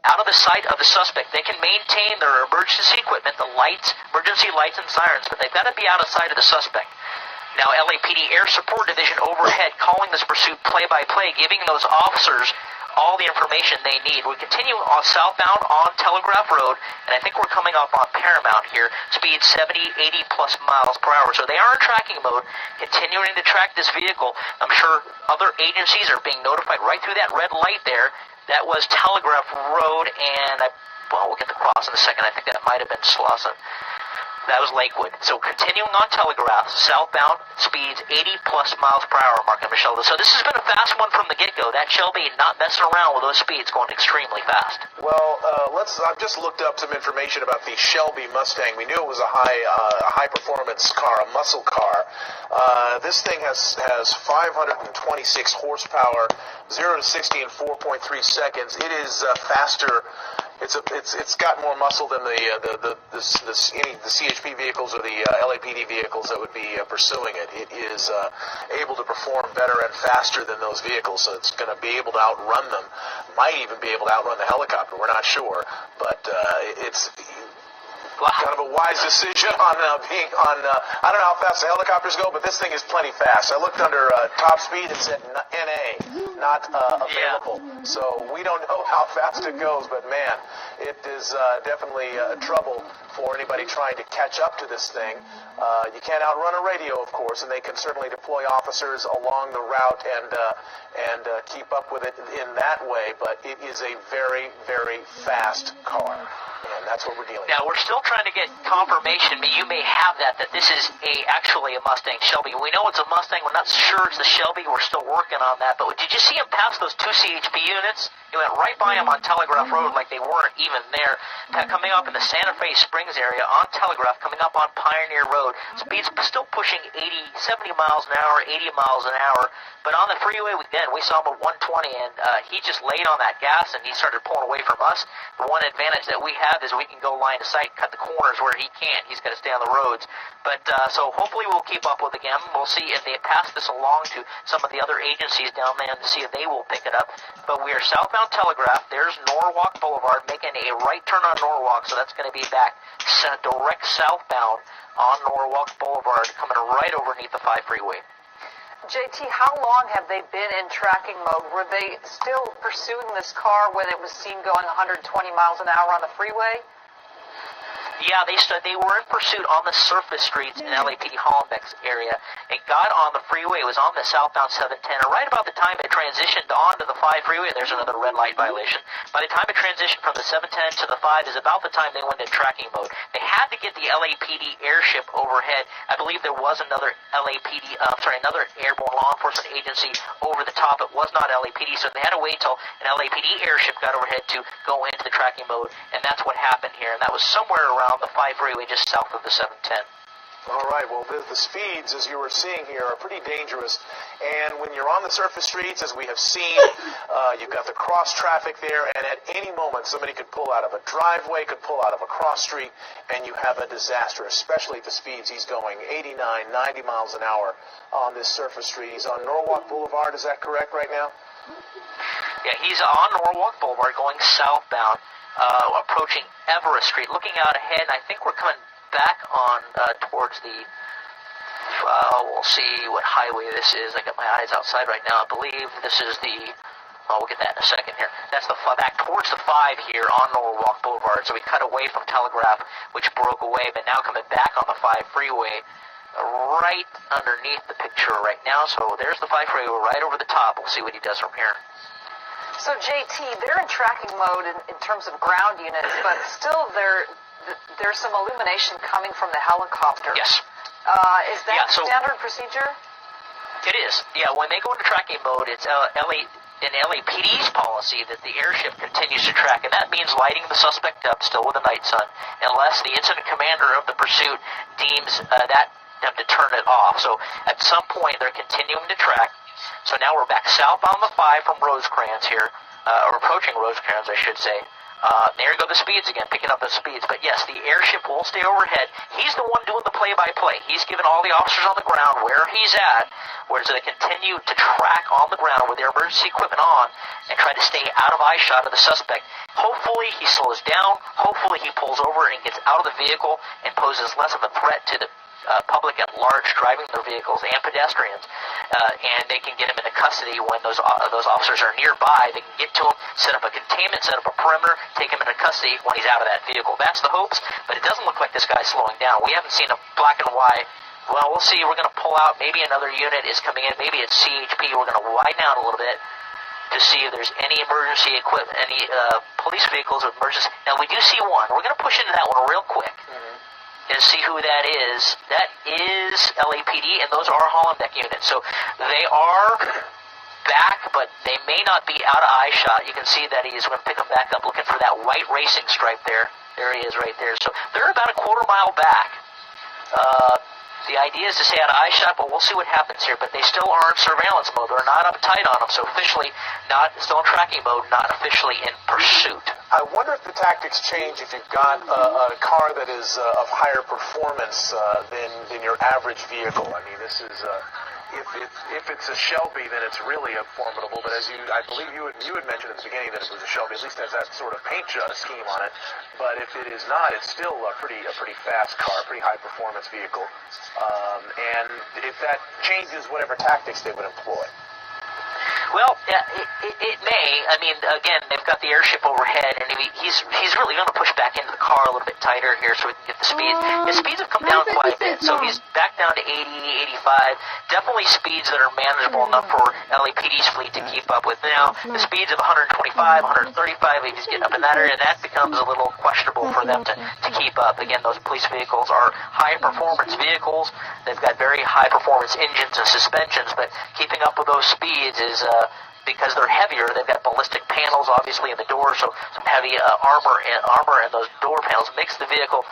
out of the sight of the suspect. They can maintain their emergency equipment, the lights, emergency lights and sirens, but they've got to be out of sight of the suspect. Now, LAPD Air Support Division overhead calling this pursuit play-by-play, giving those officers all the information they need. We continue on southbound on Telegraph Road, and I think we're coming up on Paramount here, speed 70, 80-plus miles per hour. So they are in tracking mode, continuing to track this vehicle. I'm sure other agencies are being notified right through that red light there. That was Telegraph Road, and we'll get the cross in a second. I think that might have been Slauson. That was Lakewood. So continuing on Telegraph, southbound, speeds 80-plus miles per hour, Mark and Michelle. So this has been a fast one from the get-go. That Shelby not messing around with those speeds, going extremely fast. Well, I've just looked up some information about the Shelby Mustang. We knew it was a high-performance car, a muscle car. This thing has 526 horsepower, 0 to 60 in 4.3 seconds. It is faster. It's got more muscle than the CHP vehicles or the LAPD vehicles that would be pursuing it. It is able to perform better and faster than those vehicles, so it's going to be able to outrun them. Might even be able to outrun the helicopter. We're not sure, but it's kind of a wise decision on being on. I don't know how fast the helicopters go, but this thing is plenty fast. I looked under top speed; it said NA, not available. Yeah. So we don't know how fast it goes, but man, it is definitely trouble for anybody trying to catch up to this thing. You can't outrun a radio, of course, and they can certainly deploy officers along the route and keep up with it in that way. But it is a very, very fast car. And that's what we're dealing with. Now, we're still trying to get confirmation, but you may have that this is actually a Mustang Shelby. We know it's a Mustang. We're not sure it's the Shelby. We're still working on that. But did you see him pass those two CHP units? He went right by him on Telegraph Road like they weren't even there. Coming up in the Santa Fe Springs area on Telegraph, coming up on Pioneer Road. Speed's still pushing 70 miles an hour, 80 miles an hour. But on the freeway, again, we saw him at 120, and he just laid on that gas, and he started pulling away from us. The one advantage that we have is we can go line of sight, cut the corners where he can't. He's got to stay on the roads. But so hopefully we'll keep up with it again. We'll see if they pass this along to some of the other agencies down there to see if they will pick it up. But we are southbound Telegraph. There's Norwalk Boulevard making a right turn on Norwalk, so that's going to be back direct southbound on Norwalk Boulevard, coming right underneath the 5 freeway. JT, how long have they been in tracking mode? Were they still pursuing this car when it was seen going 120 miles an hour on the freeway? Yeah, they were in pursuit on the surface streets in LAPD Hollenbeck's area. It got on the freeway. It was on the southbound 710. And right about the time it transitioned onto the 5 freeway, there's another red light violation. By the time it transitioned from the 710 to the 5 is about the time they went into tracking mode. They had to get the LAPD airship overhead. I believe there was another another airborne law enforcement agency over the top. It was not LAPD, so they had to wait till an LAPD airship got overhead to go into the tracking mode, and that's what happened here. And that was somewhere around the 5 freeway just south of the 710. All right, well, the speeds, as you were seeing here, are pretty dangerous. And when you're on the surface streets, as we have seen, you've got the cross traffic there, and at any moment, somebody could pull out of a driveway, could pull out of a cross street, and you have a disaster, especially at the speeds he's going, 89, 90 miles an hour on this surface street. He's on Norwalk Boulevard, is that correct right now? Yeah, he's on Norwalk Boulevard going southbound, approaching Everest Street, looking out ahead, and I think we're coming back on towards the, we'll see what highway this is. I got my eyes outside right now. I believe this is the, we'll get that in a second here. That's the back towards the 5 here on Norwalk Boulevard. So we cut away from Telegraph, which broke away, but now coming back on the 5 freeway, right underneath the picture right now. So there's the 5 freeway right over the top. We'll see what he does from here. So JT, they're in tracking mode in terms of ground units, but still there's some illumination coming from the helicopter. Yes. Is that standard procedure? It is. Yeah, when they go into tracking mode, it's in LAPD's policy that the airship continues to track, and that means lighting the suspect up still with the night sun, unless the incident commander of the pursuit deems them to turn it off. So at some point, they're continuing to track. So now we're back south on the 5 from Rosecrans here, or approaching Rosecrans, I should say. There you go, the speeds again, picking up the speeds. But yes, the airship will stay overhead. He's the one doing the play-by-play. He's giving all the officers on the ground where he's at, where they continue to track on the ground with their emergency equipment on and try to stay out of eyeshot of the suspect. Hopefully he slows down. Hopefully he pulls over and gets out of the vehicle and poses less of a threat to the public at large driving their vehicles and pedestrians, and they can get him into custody when those officers are nearby. They can get to him, set up a containment, set up a perimeter, take him into custody when he's out of that vehicle. That's the hopes, but it doesn't look like this guy's slowing down. We haven't seen a black and white. Well, we'll see. We're going to pull out. Maybe another unit is coming in. Maybe it's CHP. We're going to widen out a little bit to see if there's any emergency equipment, any police vehicles with emergency. Now, we do see one. We're going to push into that one real quick. And see who that is. That is LAPD, and those are Hollenbeck units. So they are back, but they may not be out of eyeshot. You can see that he's going to pick them back up, looking for that white racing stripe there. There he is right there. So they're about a quarter-mile back. The idea is to stay out of eyeshot, but we'll see what happens here. But they still are in surveillance mode. They're not uptight on them, so officially still in tracking mode, not officially in pursuit. I wonder if the tactics change if you've got a car that is of higher performance than your average vehicle. I mean, this is if it's a Shelby, then it's really formidable. But as I believe you had mentioned at the beginning that it was a Shelby, at least has that sort of paint scheme on it. But if it is not, it's still a pretty fast car, a pretty high performance vehicle. And if that changes whatever tactics they would employ. Well, it may. I mean, again, they've got the airship overhead, and he's really going to push back into the car a little bit tighter here so we can get the speed. His speeds have come down quite a bit, so he's back down to 80, 85. Definitely speeds that are manageable enough for LAPD's fleet to keep up with. Now, the speeds of 125, 135, if he's getting up in that area, that becomes a little questionable for them to keep up. Again, those police vehicles are high-performance vehicles. They've got very high-performance engines and suspensions, but keeping up with those speeds is because they're heavier. They've got ballistic panels, obviously, in the door, so some heavy armor and those door panels makes the vehicles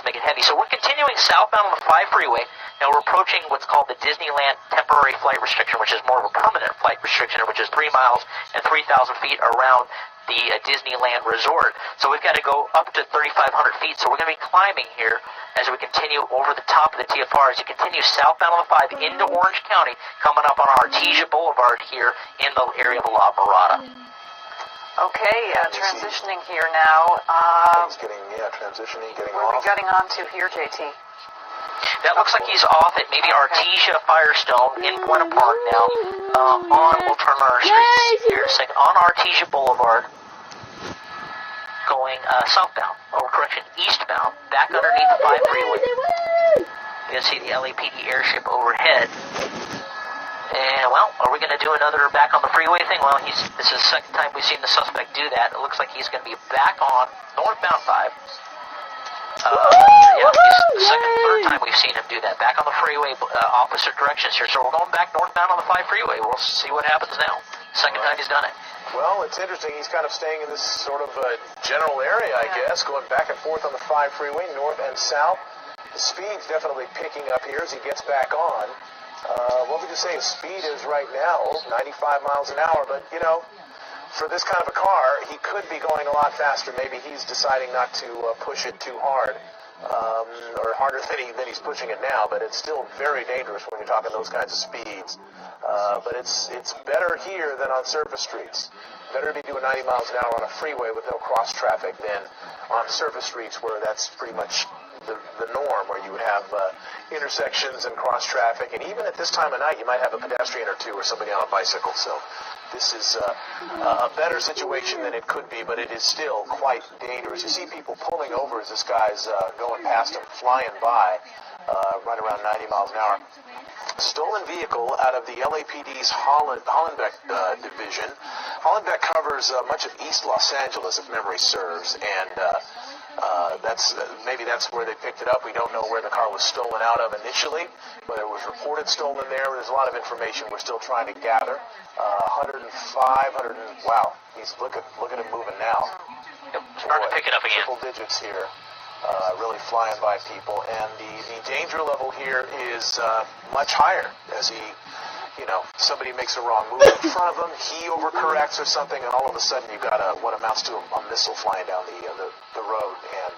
make it heavy. So we're continuing southbound on the 5 freeway. Now we're approaching what's called the Disneyland temporary flight restriction, which is more of a permanent flight restriction, which is 3 miles and 3,000 feet around the Disneyland resort. So we've got to go up to 3,500 feet. So we're going to be climbing here as we continue over the top of the TFR. As you continue southbound on the 5 into Orange County, coming up on Artesia Boulevard here in the area of La Mirada. Okay, transitioning here now. Transitioning, getting where off. are we getting on to here, JT? That looks like he's off at maybe Artesia Firestone in Buena Park now. We'll turn on our streets here in a second. On Artesia Boulevard, going southbound, eastbound, back underneath the 5 freeway. You can see the LAPD airship overhead. And, well, are we going to do another back on the freeway thing? Well, this is the second time we've seen the suspect do that. It looks like he's going to be back on northbound 5. It's the third time we've seen him do that. Back on the freeway, opposite directions here. So we're going back northbound on the 5 freeway. We'll see what happens now. Second time he's done it. Well, it's interesting. He's kind of staying in this sort of general area, I guess, going back and forth on the 5 freeway, north and south. The speed's definitely picking up here as he gets back on. What would you say his speed is right now? 95 miles an hour, but, for this kind of a car, he could be going a lot faster. Maybe he's deciding not to push it too hard, or harder than he's pushing it now, but it's still very dangerous when you're talking those kinds of speeds. But it's better here than on surface streets. Better to be doing 90 miles an hour on a freeway with no cross traffic than on surface streets where that's pretty much the norm, where you would have intersections and cross traffic, and even at this time of night you might have a pedestrian or two or somebody on a bicycle. So this is a better situation than it could be, but it is still quite dangerous. You see people pulling over as this guy's going past him, flying by right around 90 miles an hour. Stolen vehicle out of the LAPD's Hollenbeck division. Hollenbeck covers much of East Los Angeles, if memory serves, and maybe that's where they picked it up. We don't know where the car was stolen out of initially, but it was reported stolen there. There's a lot of information we're still trying to gather. 105, wow, look at him moving now. Yep, starting to pick it up again. Triple digits here, really flying by people, and the danger level here is much higher as he somebody makes a wrong move in front of him, he overcorrects or something, and all of a sudden you've got what amounts to a missile flying down the road, and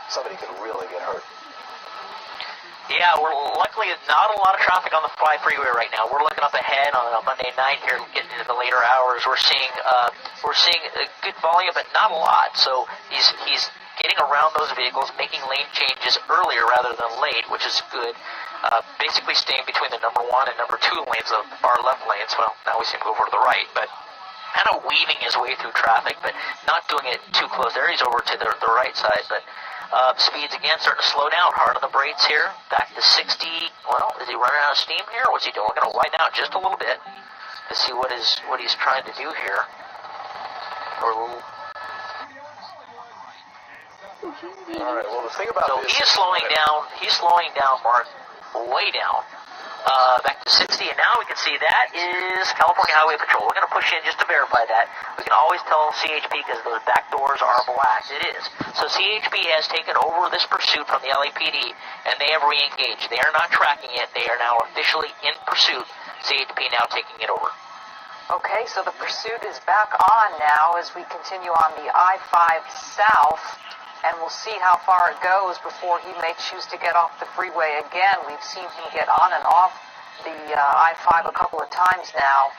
somebody could really get hurt. Yeah, we're luckily not a lot of traffic on the freeway right now. We're looking up ahead on a Monday night here, getting into the later hours. We're seeing a good volume, but not a lot. So he's getting around those vehicles, making lane changes earlier rather than late, which is good. Basically staying between the number 1 and number 2 lanes of our left lanes. Well, now we seem to go over to the right, but kind of weaving his way through traffic, but not doing it too close. There he's over to the right side, but speeds again starting to slow down. Hard on the brakes here. Back to 60. Well, is he running out of steam here? What's he doing? We're going to widen out just a little bit to see what he's trying to do here. All right. Well, the thing about this, he is slowing down. He's slowing down, Mark, way down. Back to 60, and now we can see that is California Highway Patrol. We're going to push in just to verify that. We can always tell CHP because those back doors are black. It is. So CHP has taken over this pursuit from the LAPD, and they have re-engaged. They are not tracking it. They are now officially in pursuit. CHP now taking it over. Okay, so the pursuit is back on now as we continue on the I-5 south, and we'll see how far it goes before he may choose to get off the freeway again. We've seen him get on and off the I-5 a couple of times now.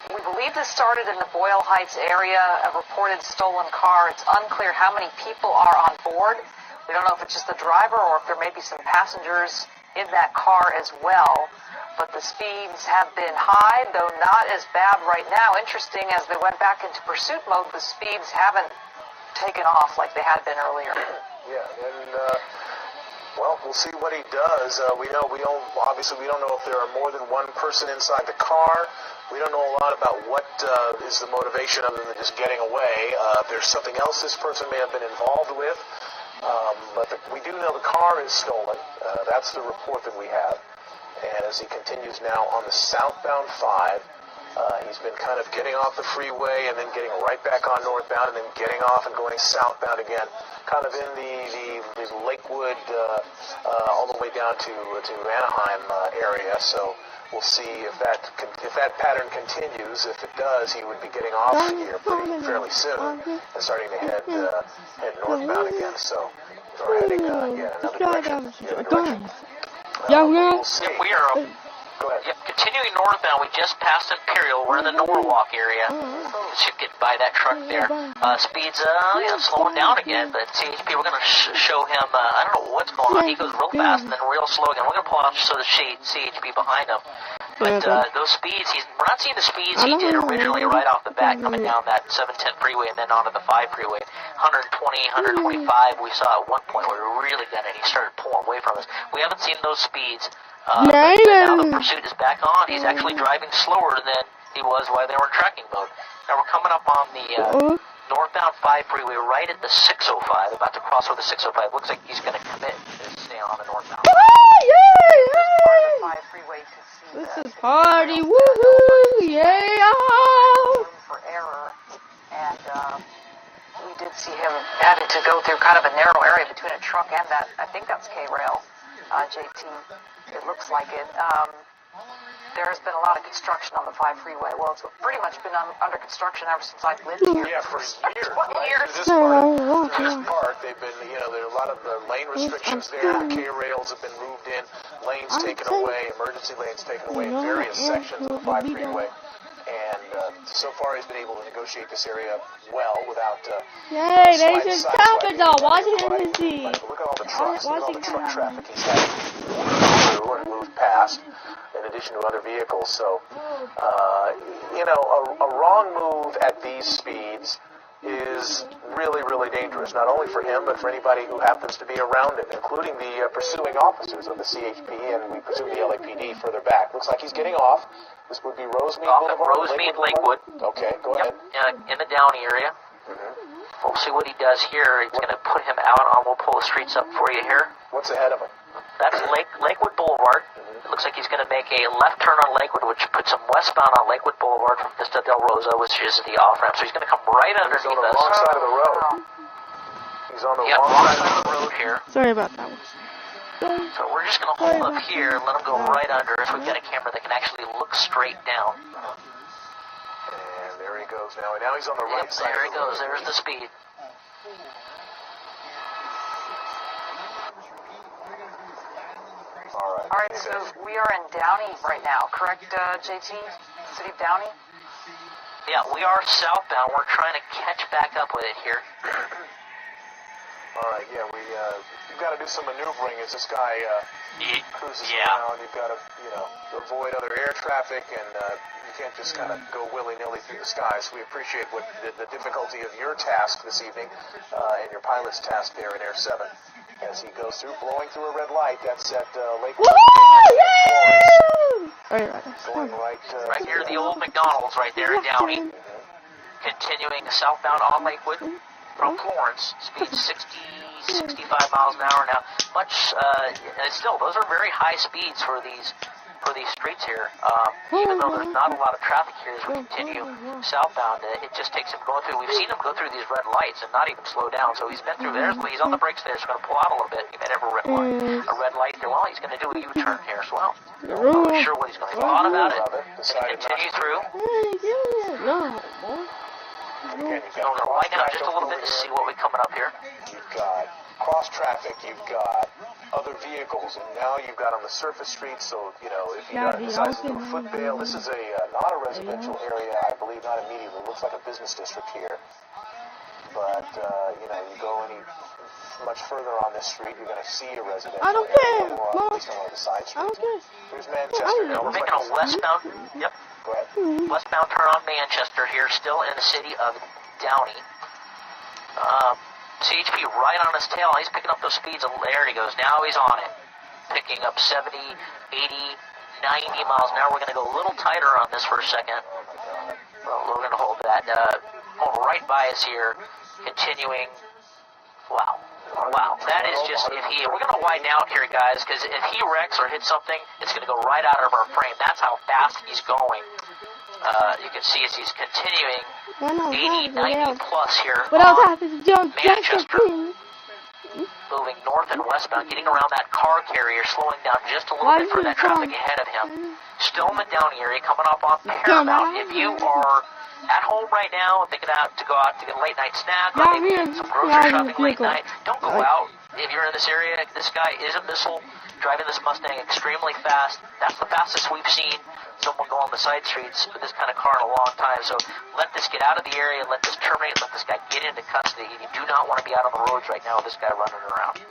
We believe this started in the Boyle Heights area, a reported stolen car. It's unclear how many people are on board. We don't know if it's just the driver or if there may be some passengers in that car as well. But the speeds have been high, though not as bad right now. Interesting, as they went back into pursuit mode, the speeds haven't taken off like they had been earlier. Yeah, and well, we'll see what he does. Obviously we don't know if there are more than one person inside the car. We don't know a lot about what is the motivation other than just getting away. If there's something else this person may have been involved with. But we do know the car is stolen. That's the report that we have. And as he continues now on the southbound 5, he's been kind of getting off the freeway and then getting right back on northbound and then getting off and going southbound again, kind of in the Lakewood all the way down to Anaheim area. So we'll see if that pattern continues. If it does, he would be getting off here fairly soon and starting to head northbound again. So we're heading another direction. We'll see. We are continuing northbound. We just passed Imperial. We're in the Norwalk area. Should get by that truck there. Speeds slowing down again, but CHP, we're going to show him, I don't know what's going on. He goes real fast and then real slow again. We're going to pull out just so the CHP behind him. But those speeds, we're not seeing the speeds he did originally right off the bat coming down that 710 freeway and then onto the 5 freeway. 120, 125 we saw at one point where we really got it. He started pulling away from us. We haven't seen those speeds. But now the pursuit is back on. He's actually driving slower than he was while they were in tracking mode. Now we're coming up on the northbound 5 freeway right at the 605, about to cross over the 605. Looks like he's going to commit to stay on the northbound. This is party, woohoo, yeah! Room for error, and we did see him having to go through kind of a narrow area between a truck and that, I think that's K-Rail, JT, it looks like it. There has been a lot of construction on the 5 freeway. Well, it's pretty much been under construction ever since I've lived here. Yeah, for years. 20 years. This part, they've been, there are a lot of lane restrictions there. K-rails have been moved in, lanes taken away, emergency lanes taken away in various sections of the 5 freeway. And so far, he's been able to negotiate this area well without. Yay, nation's capital, Washington D.C. Look at all the trucks, look at all the truck traffic he's had through and moved past, in addition to other vehicles. So, a wrong move at these speeds is really, really dangerous, not only for him, but for anybody who happens to be around him, including the pursuing officers of the CHP and we presume the LAPD further back. Looks like he's getting off. This would be Rosemead Boulevard. Rosemead, Lakewood. Okay, go ahead. In the Downey area. We'll see what he does here. He's going to put him out on, we'll pull the streets up for you here. What's ahead of him? That's Lakewood Boulevard. It looks like he's going to make a left turn on Lakewood, which puts him westbound on Lakewood Boulevard from Vista del Rosa, which is the off-ramp. So he's going to come right underneath us. He's on the wrong side of the road. He's on the wrong side of the road here. Sorry about that. So we're just going to hold up here and let him go right under us. We've got a camera that can actually look straight down. And there he goes now. And now he's on the right side. There he goes. There's the speed. All right, so we are in Downey right now, correct, JT? City of Downey? Yeah, we are southbound. We're trying to catch back up with it here. All right, yeah, you've got to do some maneuvering as this guy cruises around. You've got to, avoid other air traffic, and you can't just kind of go willy-nilly through the skies. We appreciate the difficulty of your task this evening and your pilot's task there in Air 7 as he goes through, blowing through a red light. That's at Lake Going right near the old McDonald's right there in Downey. Continuing southbound on Lakewood from Florence, speed 65 miles an hour now. And still, those are very high speeds for these streets here. Even though there's not a lot of traffic here as we continue southbound, it just takes him going through. We've seen him go through these red lights and not even slow down. So he's been through there. He's on the brakes there. He's going to pull out a little bit. He might have a red light there. Well, he's going to do a U-turn here as well. Not really sure what he's going to do. Thought about it. And continue through. Again, I'm going to light out just a little bit to see what we're coming up here. You've got cross traffic, you've got other vehicles, and now you've got on the surface streets, so, if he decides to do a foot bail, this is not a residential area, I believe, not immediately. It looks like a business district here. But, you go any much further on this street, you're going to see a residential I don't area, care. or at least on one of the side streets. Here's Manchester. We're making a westbound. Yep. Go ahead. Westbound turn on Manchester here, still in the city of Downey. CHP right on his tail. He's picking up those speeds. There he goes. Now he's on it. Picking up 70, 80, 90 miles an hour. We're going to go a little tighter on this for a second. Well, we're going to hold that. Going right by us here. Continuing. Wow. That is just, we're going to widen out here, guys, because if he wrecks or hits something, it's going to go right out of our frame. That's how fast he's going. You can see as he's continuing 80, 90 plus here on Manchester. Moving north and westbound, getting around that car carrier, slowing down just a little bit for that traffic ahead of him. Still in the Downey area, coming up on Paramount. If you are at home right now and thinking to go out to get a late night snack or maybe some grocery shopping late night, don't go out. If you're in this area, this guy is a missile, driving this Mustang extremely fast. That's the fastest we've seen someone go on the side streets with this kind of car in a long time. So let this get out of the area, let this terminate, let this guy get into custody. You do not want to be out on the roads right now with this guy running around.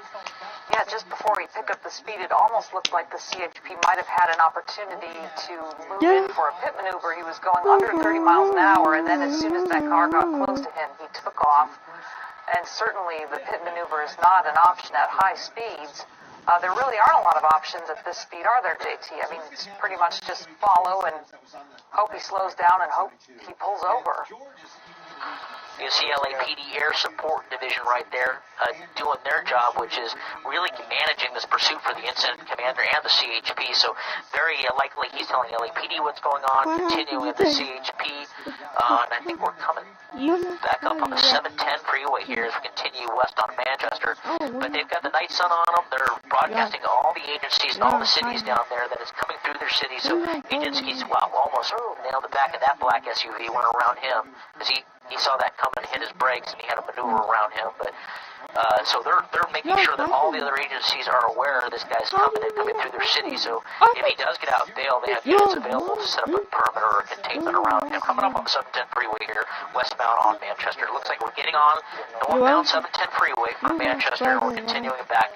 Yeah, just before he picked up the speed, it almost looked like the CHP might have had an opportunity to move in for a pit maneuver. He was going under 30 miles an hour, and then as soon as that car got close to him, he took off. And certainly the pit maneuver is not an option at high speeds. There really aren't a lot of options at this speed, are there, JT? I mean, it's pretty much just follow and hope he slows down and hope he pulls over. You see LAPD Air Support Division right there doing their job, which is really managing this pursuit for the incident commander and the CHP. So very likely he's telling LAPD what's going on, continuing with the CHP. And I think we're coming back up on the 710 freeway here as we continue west on Manchester. But they've got the night sun on them. They're broadcasting to all the agencies and all the cities down there that is coming through their city. So agencies, almost nailed the back of that black SUV, went around him because he saw that coming, hit his brakes, and he had a maneuver around him. But so they're making sure that all the other agencies are aware this guy's coming through their city. So if he does get out bail, they have units available to set up a perimeter or containment around him. Coming up on the 710 freeway here, westbound on Manchester. It looks like we're getting on northbound 710 freeway from Manchester, and we're continuing back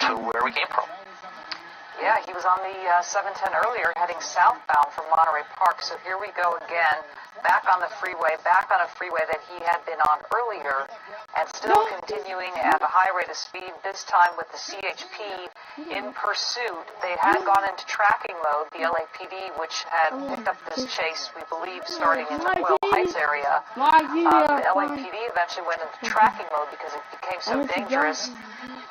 to where we came from. Yeah, he was on the 710 earlier, heading southbound from Monterey Park. So here we go again, back on the freeway, back on a freeway that he had been on earlier, and still continuing at a high rate of speed, this time with the CHP in pursuit. They had gone into tracking mode, the LAPD, which had picked up this chase, we believe, starting in the Boyle Heights area. The LAPD eventually went into tracking mode because it became so dangerous,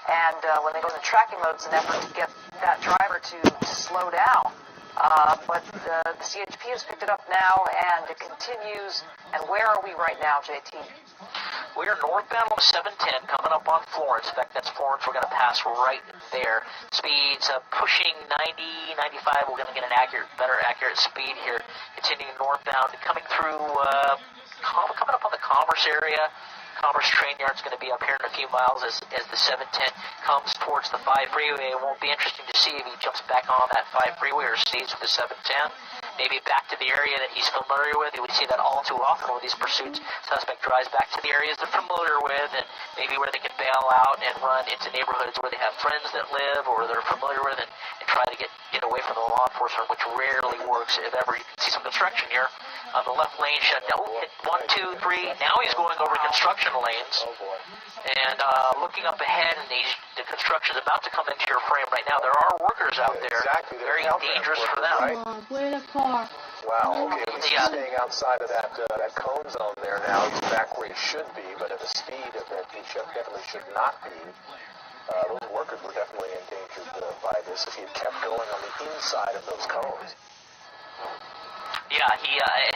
and when they go into tracking mode, it's an effort to get that driver to slow down. But the CHP has picked it up now, and it continues. And where are we right now, JT? We are northbound on 710 coming up on Florence. In fact, that's Florence. We're going to pass right there. Speeds pushing 90, 95. We're going to get an better accurate speed here. Continuing northbound, coming through, coming up on the Commerce area. Commerce train yard's going to be up here in a few miles as the 710 comes towards the 5 freeway. It won't be interesting to see if he jumps back on that 5 freeway or stays with the 710. Maybe back to the area that he's familiar with. We see that all too often with these pursuits. Suspect drives back to the areas they're familiar with, and maybe where they can bail out and run into neighborhoods where they have friends that live or they're familiar with, and try to get away from the law enforcement, which rarely works if ever. You can see some construction here on the left lane shut down. Hit 1, 2, 3. Now he's going over construction lanes. Oh, boy. And looking up ahead, and the construction is about to come into your frame right now. There are workers out there. Exactly. Very dangerous for them. Right? Where the car? Wow, okay, he's staying outside of that cone zone there now. He's back where he should be, but at a speed that he definitely should not be. Those workers were definitely endangered by this if he had kept going on the inside of those cones. Yeah, I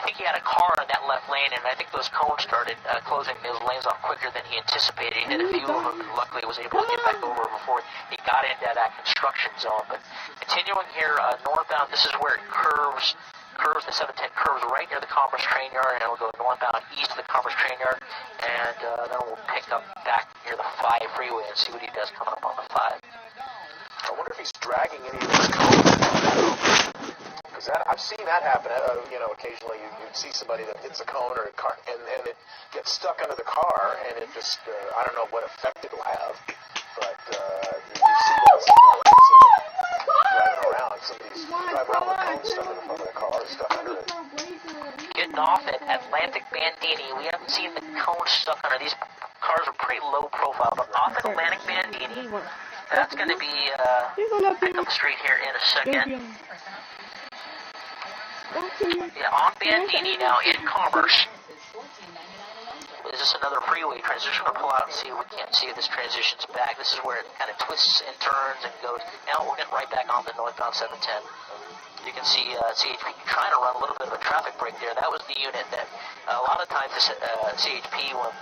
think he had a car in that left lane, and I think those cones started closing those lanes off quicker than he anticipated. He hit a few of them, and luckily was able to get back over before he got into that construction zone. But continuing here northbound, this is where it curves, the 710 curves right near the Commerce train yard, and it'll go northbound east of the Commerce train yard, and then we'll pick up back near the 5 freeway and see what he does coming up on the 5. I wonder if he's dragging any of those cones. Because I've seen that happen. Occasionally you'd see somebody that hits a cone or a car, and it gets stuck under the car, and it just, I don't know what effect it'll have, but you see that sometimes. You see it driving around. Somebody's driving around with a cone stuck in the front of the car, stuck under it. Getting off at Atlantic Bandini, we haven't seen the cone stuck under. These cars are pretty low profile, but off at Atlantic Bandini, that's going to be back up the street here in a second. Yeah, on Bandini now in Commerce. Is this another freeway transition? We're going to pull out and see if we can't see if this transitions back. This is where it kind of twists and turns and goes. Now we're getting right back on the northbound 710. You can see CHP trying to run a little bit of a traffic break there. That was the unit that a lot of times this CHP, when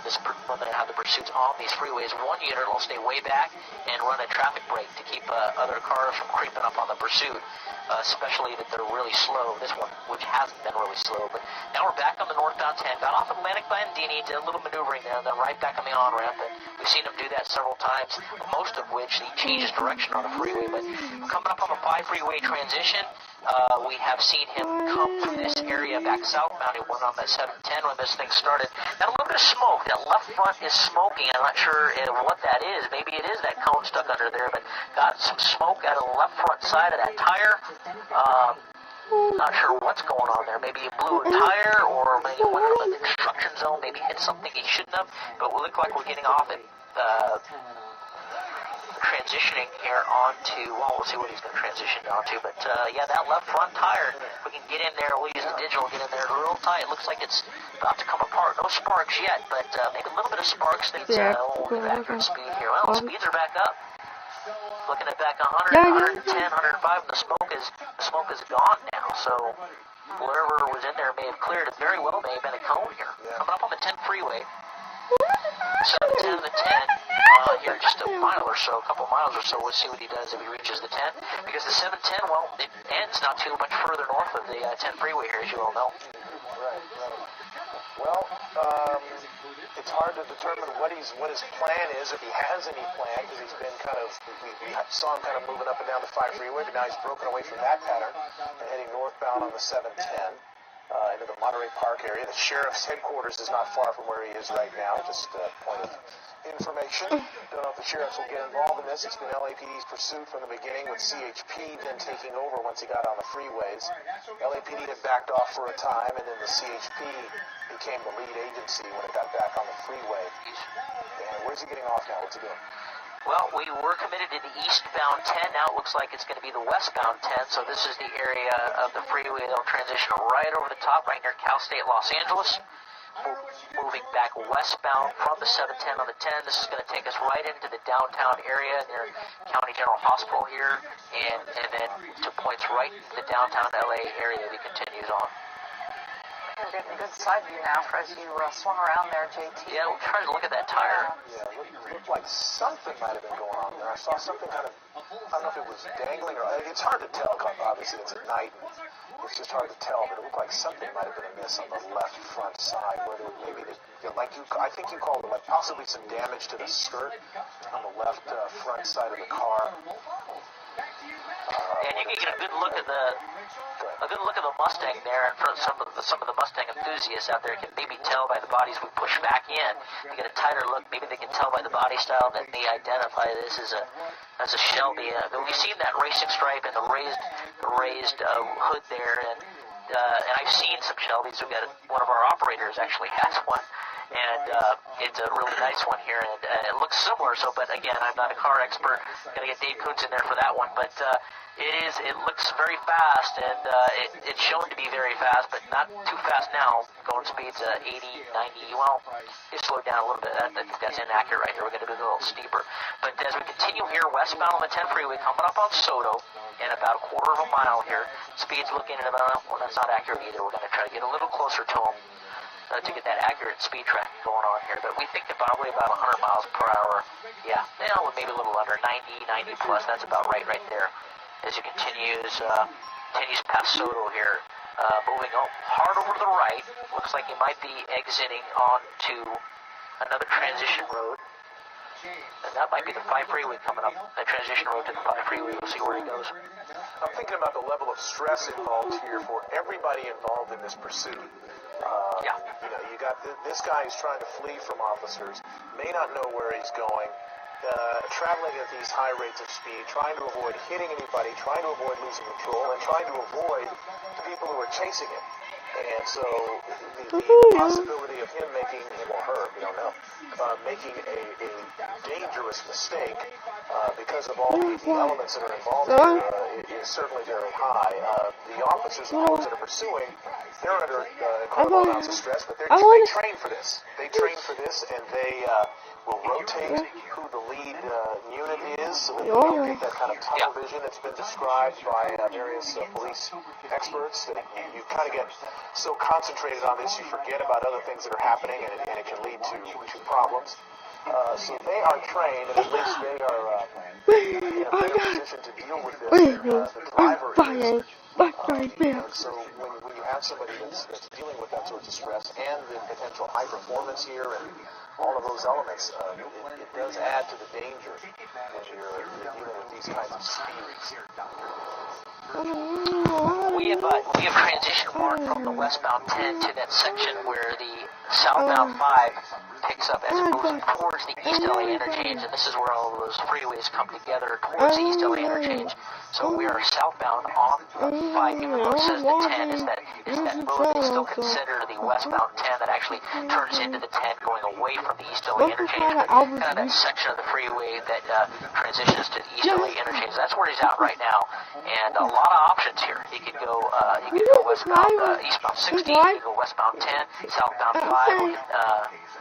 they have the pursuits on these freeways, one unit will stay way back and run a traffic break to keep other cars from creeping up on the pursuit. Especially that they're really slow. This one, which hasn't been really slow, but now we're back on the northbound 10. Got off Atlantic Bandini, did a little maneuvering there, and then right back on the on-ramp. And we've seen him do that several times, most of which he changes direction on the freeway. But coming up on the 5 freeway transition, we have seen him come through this area back southbound. He went on that 710 when this thing started. Got a little bit of smoke. That left front is smoking. I'm not sure what that is. Maybe it is that cone stuck under there, but got some smoke out of the left front side of that tire. Not sure what's going on there. Maybe he blew a tire, or maybe he went out of the construction zone, maybe hit something he shouldn't have. But we look like we're getting off it. Transitioning here onto, well, we'll see what he's going to transition onto, but yeah, that left front tire, we can get in there, we'll use the digital, get in there real tight. It looks like it's about to come apart. No sparks yet, but maybe a little bit of sparks. Things we'll get accurate speed here. Well, the speeds are back up. Looking at back 100, 110, 105, and the smoke is gone now, so whatever was in there may have cleared. It very well may have been a cone here. Coming up on the 10 freeway. 710 to 10, here in just a mile or so, a couple miles or so. We'll see what he does if he reaches the 10. Because the 710, well, it ends not too much further north of the 10 freeway here, as you all know. Right. Well, it's hard to determine what his plan is, if he has any plan, because he's been kind of, we saw him kind of moving up and down the 5 freeway, but now he's broken away from that pattern and heading northbound on the 710. Into the Monterey Park area. The sheriff's headquarters is not far from where he is right now. Just a point of information. Don't know if the sheriffs will get involved in this. It's been LAPD's pursuit from the beginning, with CHP then taking over once he got on the freeways. LAPD had backed off for a time, and then the CHP became the lead agency when it got back on the freeway. And where's he getting off now? What's he doing? Well, we were committed to the eastbound 10. Now it looks like it's going to be the westbound 10. So this is the area of the freeway that'll transition right over the top, right near Cal State, Los Angeles. Moving back westbound from the 710 on the 10. This is going to take us right into the downtown area near County General Hospital here, and then to points right in the downtown LA area that he continues on. You're getting a good side view now as you swung around there, JT. Yeah, we'll try to look at that tire. Yeah, it looked like something might have been going on there. I saw something kind of, I don't know if it was dangling or, it's hard to tell, obviously it's at night, and it's just hard to tell, but it looked like something might have been amiss on the left front side, where there maybe, I think you called it, like possibly some damage to the skirt on the left front side of the car. And you can get a good look at the Mustang there, and for some of the Mustang enthusiasts out there can maybe tell by the bodies we push back in. You get a tighter look. Maybe they can tell by the body style that they identify this as a Shelby. We've seen that racing stripe and the raised hood there, and I've seen some Shelbys. We've got one of our operators actually has one. And it's a really nice one here, and it looks similar. So, but again, I'm not a car expert. Got to get Dave Kuntz in there for that one. But it looks very fast, and it's shown to be very fast, but not too fast now. Going speeds 80, 90. Well, it slowed down a little bit. I think that's inaccurate right there. We're going to be a little steeper. But as we continue here westbound on the 10 freeway, coming up on Soto, in about a quarter of a mile here, speeds looking at about, well, that's not accurate either. We're going to try to get a little closer to them. To get that accurate speed track going on here, but we think that probably about 100 miles per hour. Yeah, maybe a little under 90 plus. That's about right there. As it continues past Soto here, moving hard over to the right. Looks like he might be exiting onto another transition road, and that might be the 5 freeway coming up. The transition road to the 5 freeway. We'll see where he goes. I'm thinking about the level of stress involved here for everybody involved in this pursuit. Yeah. You know, you got this guy who's trying to flee from officers, may not know where he's going, traveling at these high rates of speed, trying to avoid hitting anybody, trying to avoid losing control, and trying to avoid the people who are chasing him. And so the possibility of him making, him or her, we don't know, making a dangerous mistake because of all the elements that are involved here is certainly very high. The officers, of course, that are pursuing, they're under incredible amounts of stress, but they train for this. They train for this, and they will rotate who the lead unit is, so they don't get that kind of tunnel vision that's been described by various police experts, that you kind of get so concentrated on this, you forget about other things that are happening, and it can lead to problems. So they are trained, and at least they are in a better position to deal with this. The driver is. And so when you have somebody that's dealing with that sort of stress and the potential high performance here and all of those elements, it does add to the danger when you're dealing with these kinds of speeds. We have transition marked from the westbound 10 to that section where the southbound 5 picks up as it moves towards the East LA interchange, and this is where all of those freeways come together towards the East LA interchange. So we are southbound on the 5, even though it says the 10 is that road, they still consider the westbound 10 that actually turns into the 10 going away from the East LA interchange, but kind of that section of the freeway that transitions to the East LA interchange. That's where he's at right now, and a lot of options here. He could go westbound, eastbound 60, he could go westbound 10, southbound 5.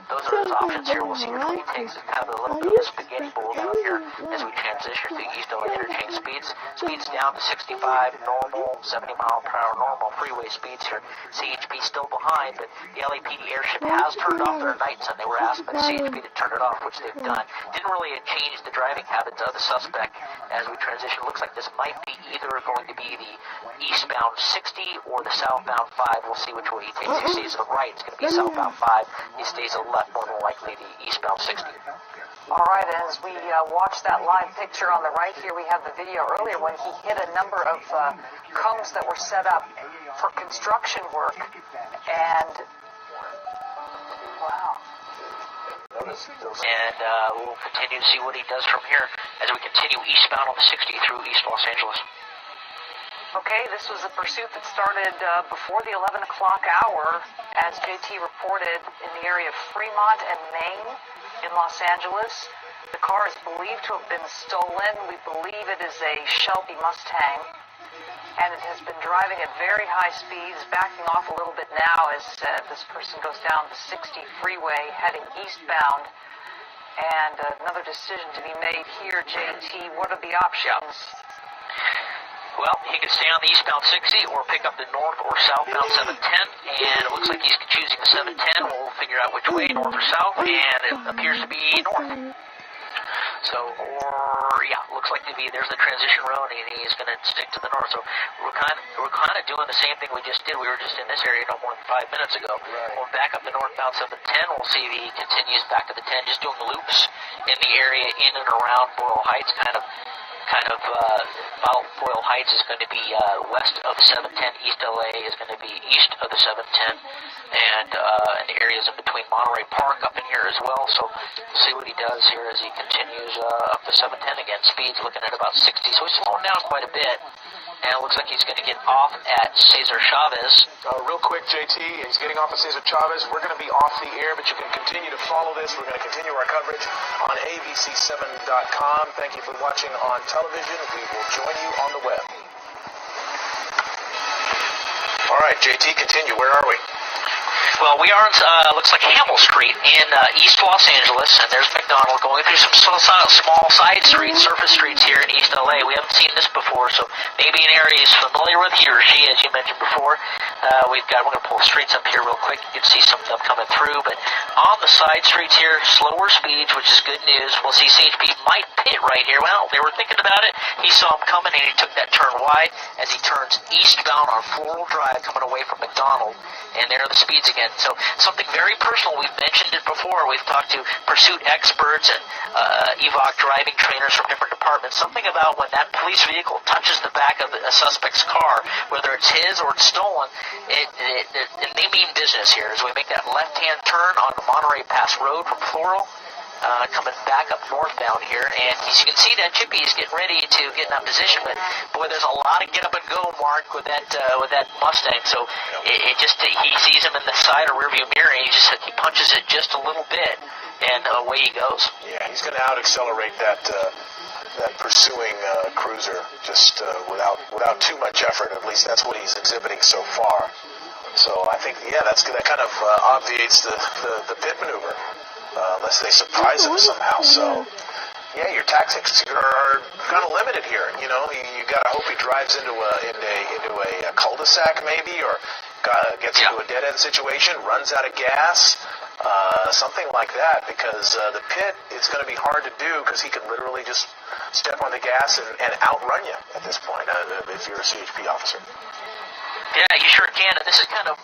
Those are his options here. We'll see which one he takes. It's kind of a little bit of a spaghetti bowl down here as we transition through East LA interchange speeds. Speeds down to 65 normal, 70 mile per hour normal freeway speeds here. CHP still behind, but the LAPD airship has turned off their nights, and they were asked by CHP to turn it off, which they've done. Didn't really change the driving habits of the suspect as we transition. Looks like this might be either going to be the eastbound 60 or the southbound 5. We'll see which way he takes. He stays to the right, it's going to be southbound 5. He stays to the left, more than likely the eastbound 60. All right, as we watch that live picture on the right here, we have the video earlier when he hit a number of cones that were set up for construction work, and wow. And we'll continue to see what he does from here as we continue eastbound on the 60 through East Los Angeles. Okay, this was a pursuit that started before the 11 o'clock hour, as JT reported, in the area of Fremont and Maine in Los Angeles. The car is believed to have been stolen. We believe it is a Shelby Mustang, and it has been driving at very high speeds, backing off a little bit now as this person goes down the 60 freeway heading eastbound. And another decision to be made here, JT. What are the options? Well, he could stay on the eastbound 60 or pick up the north or southbound 710, and it looks like he's choosing the 710. We'll figure out which way, north or south, and it appears to be north. So, looks like to be, there's the transition road, and he's going to stick to the north. So we're kind of doing the same thing we just did. We were just in this area no more than 5 minutes ago. Right. We'll back up the northbound 710. We'll see if he continues back to the 10, just doing loops in the area in and around Boyle Heights, kind of Boyle Heights is going to be west of the 710. East LA is going to be east of the 710, and the areas in between Monterey Park up in here as well. So we'll see what he does here as he continues up the 710 again. Speed's looking at about 60, so he's slowing down quite a bit. And it looks like he's going to get off at Cesar Chavez. Real quick, JT, he's getting off at Cesar Chavez. We're going to be off the air, but you can continue to follow this. We're going to continue our coverage on abc7.com. Thank you for watching on television. We will join you on the web. All right, JT, continue. Where are we? Well, we are on, looks like Hamel Street in East Los Angeles, and there's McDonald going through some small side streets, surface streets here in East LA. We haven't seen this before, so maybe an area he's familiar with, he or she, as you mentioned before. We're going to pull the streets up here real quick. You can see some of them coming through, but on the side streets here, slower speeds, which is good news. We'll see CHP might pit right here. Well, they were thinking about it. He saw him coming, and he took that turn wide as he turns eastbound on Floral Drive coming away from McDonald, and there are the speeds again. So something very personal. We've mentioned it before. We've talked to pursuit experts and EVOC driving trainers from different departments. Something about when that police vehicle touches the back of a suspect's car, whether it's his or it's stolen, they mean business here. As we make that left-hand turn on the Monterey Pass Road from Floral, coming back up northbound here, and as you can see, that Chippy is getting ready to get in that position. But boy, there's a lot of get up and go, Mark, with that Mustang. So he sees him in the side or rearview mirror, and he punches it just a little bit, and away he goes. Yeah, he's going to out accelerate that pursuing cruiser just without too much effort. At least that's what he's exhibiting so far. So I think that kind of obviates the pit maneuver. Unless they surprise him somehow. So, yeah, your tactics are kind of limited here. You know, you got to hope he drives into a cul-de-sac maybe, or gets into a dead-end situation, runs out of gas, something like that. Because the pit, it's going to be hard to do because he can literally just step on the gas and outrun you at this point if you're a CHP officer. Yeah, you sure can. And this is kind of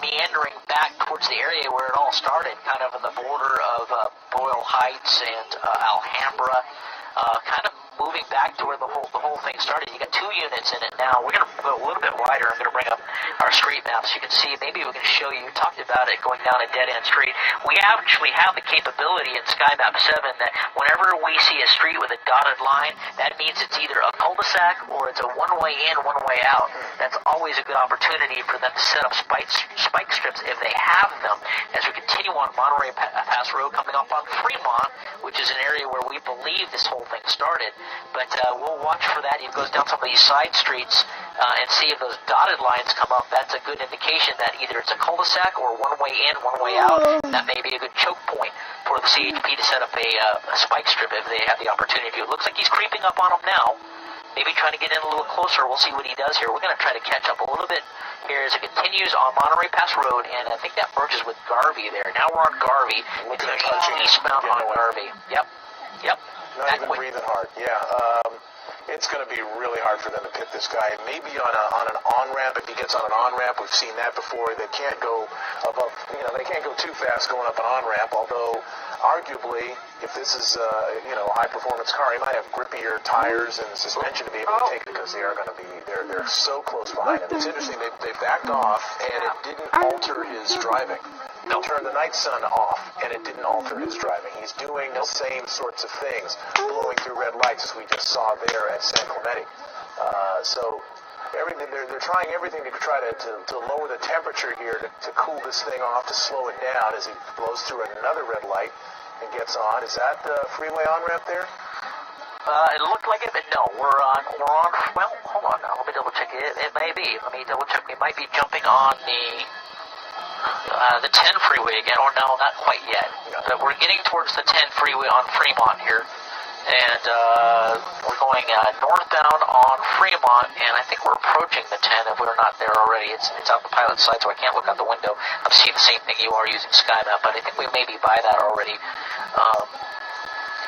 meandering back towards the area where it all started, kind of on the border of Boyle Heights and Alhambra, kind of moving back to where the whole thing started. You got two units in it now. We're going to go a little bit wider. I'm going to bring up our street map so you can see. Maybe we can show you. You talked about it going down a dead-end street. We actually have the capability in SkyMap 7 that whenever we see a street with a dotted line, that means it's either a cul-de-sac or it's a one-way in, one-way out. That's always a good opportunity for them to set up spike strips if they have them. As we continue on Monterey Pass Road coming up on Fremont, which is an area where we believe this whole thing started. But we'll watch for that. He goes down some of these side streets and see if those dotted lines come up. That's a good indication that either it's a cul-de-sac or one-way in, one-way out. That may be a good choke point for the CHP to set up a spike strip if they have the opportunity to. It looks like he's creeping up on them now. Maybe trying to get in a little closer. We'll see what he does here. We're going to try to catch up a little bit here as it continues on Monterey Pass Road, and I think that merges with Garvey there. Now we're on Garvey. Looking at punching eastbound on Garvey. Yep. Not even breathing hard. Yeah. It's going to be really hard for them to pit this guy. Maybe on an on-ramp, if he gets on an on-ramp, we've seen that before. They can't go above, they can't go too fast going up an on-ramp, although arguably, if this is a high-performance car, he might have grippier tires and suspension to be able to take it because they are going to be, they're so close behind him. It's interesting, they backed off, and it didn't alter his driving. He turned the night sun off, and it didn't alter his driving. He's doing the same sorts of things, blowing through red lights as we just saw there at San Clemente. So they're trying everything to try to lower the temperature here to cool this thing off, to slow it down as he blows through another red light and gets on. Is that the freeway on-ramp there? It looked like it, but no, we're on, well, hold on now, let me double check it. It may be, let me double check. We might be jumping on the 10 freeway again, or no, not quite yet. But we're getting towards the 10 freeway on Fremont here. And we're going northbound on Fremont, and I think we're approaching the 10 if we're not there already. It's on the pilot's side, so I can't look out the window. I'm seeing the same thing you are using SkyMap, but I think we may be by that already.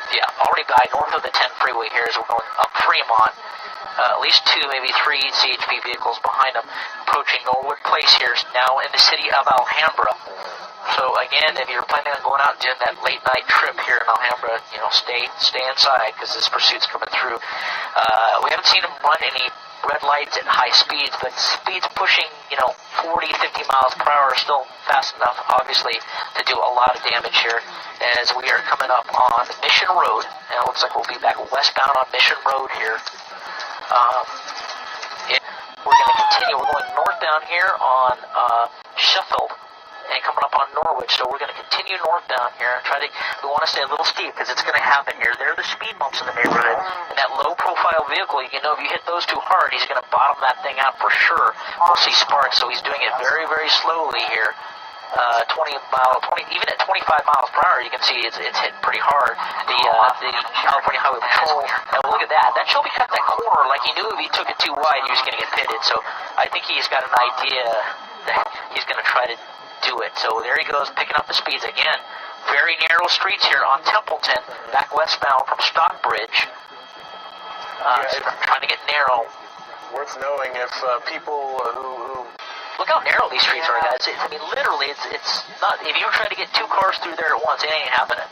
Yeah, already by north of the 10 freeway here as we're going up Fremont. At least 2, maybe 3 CHP vehicles behind them, approaching Norwood Place here, now in the city of Alhambra. So again, if you're planning on going out and doing that late night trip here in Alhambra, stay inside because this pursuit's coming through. We haven't seen them run any red lights at high speeds, but speeds pushing 40, 50 miles per hour are still fast enough, obviously, to do a lot of damage here. As we are coming up on Mission Road, and it looks like we'll be back westbound on Mission Road here. We're going to continue. We're going northbound here on Sheffield and coming up on Norwich. So we're going to continue northbound here and we want to stay a little steep because it's going to happen here. There are the speed bumps in the neighborhood. And that low-profile vehicle, if you hit those too hard, he's going to bottom that thing out for sure. We'll see sparks. So he's doing it very, very slowly here. 20 even at 25 miles per hour, you can see it's hit pretty hard. The California Highway Patrol, and look at that. That Shelby cut that corner like he knew if he took it too wide, he was going to get pitted. So I think he's got an idea that he's going to try to do it. So there he goes, picking up the speeds again. Very narrow streets here on Templeton, back westbound from Stockbridge. Trying to get narrow. Worth knowing if people who look how narrow these streets are, guys. Literally, it's not. If you try to get 2 cars through there at once, it ain't happening.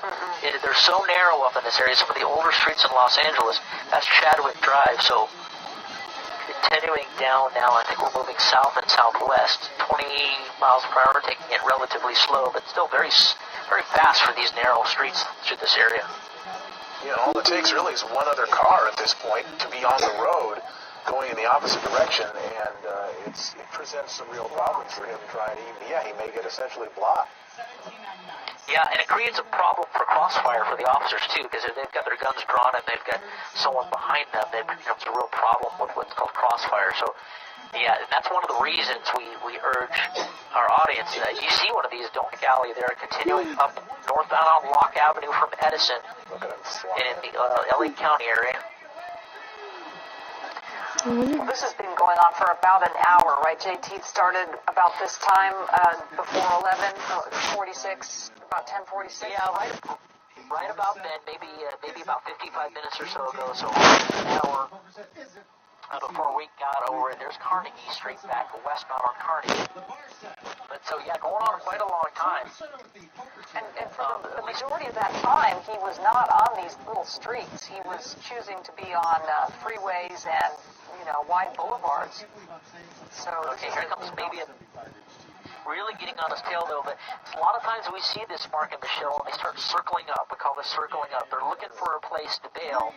They're so narrow up in this area. Some of the older streets in Los Angeles, that's Chadwick Drive. So, continuing down now, I think we're moving south and southwest, 20 miles per hour, taking it relatively slow, but still very, very fast for these narrow streets through this area. All it takes really is one other car at this point to be on the road, going in the opposite direction, and it presents some real problems for him trying to he may get essentially blocked. Yeah, and it creates a problem for crossfire for the officers, too, because if they've got their guns drawn and they've got someone behind them, it becomes a real problem with what's called crossfire. So, yeah, and that's one of the reasons we urge our audience that you see one of these, don't galley there, continuing up northbound on Locke Avenue from Edison in the LA County area. Well, this has been going on for about an hour, right, JT? It started about this time, before 11:46, about 10:46. Yeah, right about then, maybe about 55 minutes or so ago. So an hour before we got over it. There's Carnegie Street back westbound on Carnegie. But so yeah, going on quite a long time. And for the majority of that time, he was not on these little streets. He was choosing to be on freeways and wide boulevards. So okay, here comes maybe really getting on his tail though, but a lot of times we see this, Mark and Michelle, and they start circling up. We call this circling up. They're looking for a place to bail,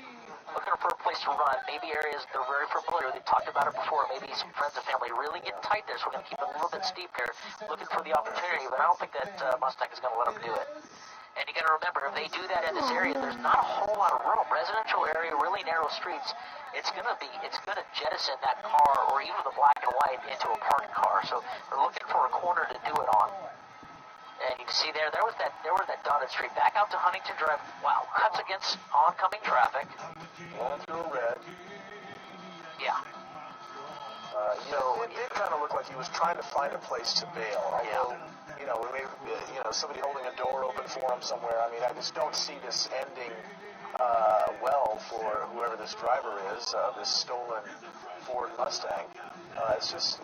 looking for a place to run, maybe areas they're very familiar. They've talked about it before, maybe some friends and family really getting tight there, so we're going to keep it a little bit steep here, looking for the opportunity, but I don't think that Mustang is going to let them do it. And you got to remember, if they do that in this area, there's not a whole lot of room. Residential area, really narrow streets. It's going to jettison that car or even the black and white into a parked car. So they're looking for a corner to do it on. And you can see there was that dotted street back out to Huntington Drive. Wow, cuts against oncoming traffic. Going through a red. Yeah. It did kind of look like he was trying to find a place to bail. Although, somebody holding a door open for him somewhere. I mean, I just don't see this ending well for whoever this driver is, this stolen Ford Mustang. It's just,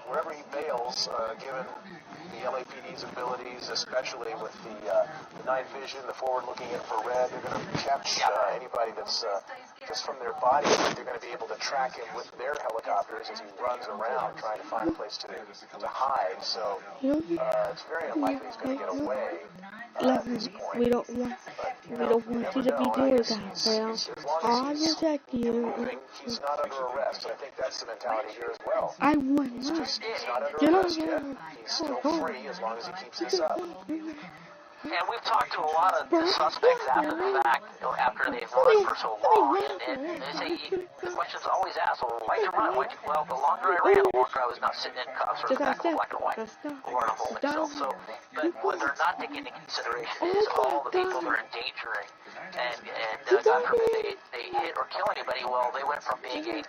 wherever he bails, given the LAPD's abilities, especially with the night vision, the forward-looking infrared, they're going to catch anybody that's just from their body. They're going to be able to track him with their helicopters as he runs around trying to find a place to hide. So it's very unlikely he's going to get away at this point. We don't want you to be doing that, Sam. I'll protect you. He's not under arrest, and I think that's the mentality here as well. I want He's not under arrest yet. He's still free as long as he keeps this up. And we've talked to a lot of the suspects after the fact, after they've run for so long, and they say, the question's always asked, well, why'd you run? Well, the longer I ran, the longer I was not sitting in cuffs or the back of a black and white or on a hole itself. So, but what they're not taking into consideration is all the people they're endangering. And God forbid they hit or kill anybody. Well, they went from being a